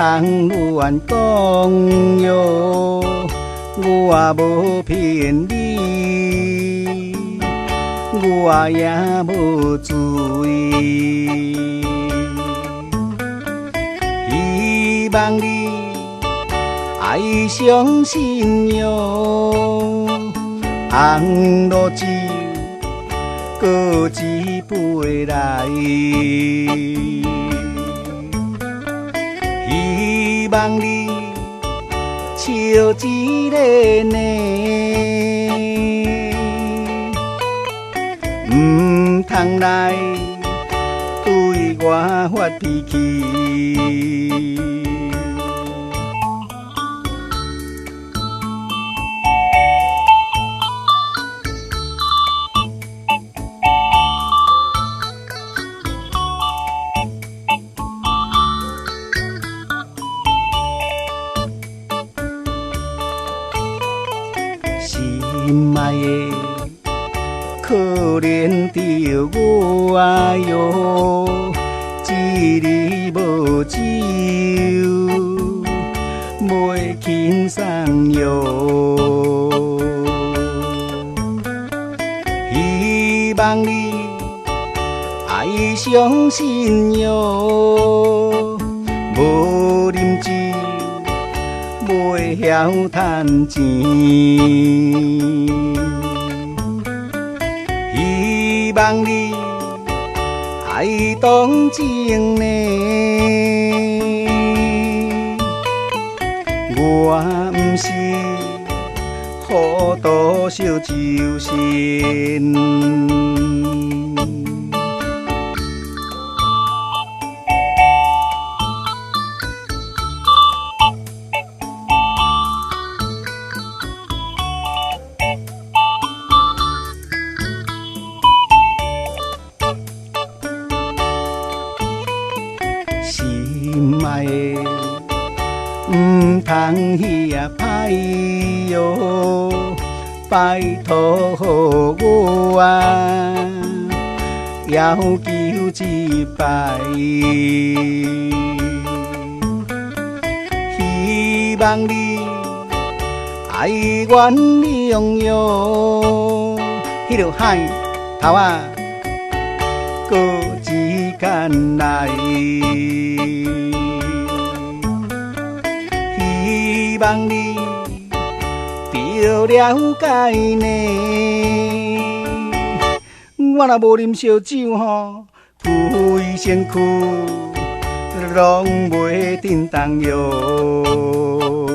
通乱讲哟，我无骗你，我也无罪。希望你爱相信哟，红路酒搁一杯来。希望你笑一个呢，唔通来对我发脾气。心爱的，可怜着我哟，一日无酒，袂轻松哟。希望你爱相信哟，无啉酒。袂晓趁钱，希望你爱同情呢，我毋是糊涂小酒神。心爱的，唔通遐歹哟，拜托予我要求一摆，希望你爱原谅哟，迄条海头啊，搁一天来。希望你着了解呢，我若无啉烧酒吼，规身躯拢袂振动哟。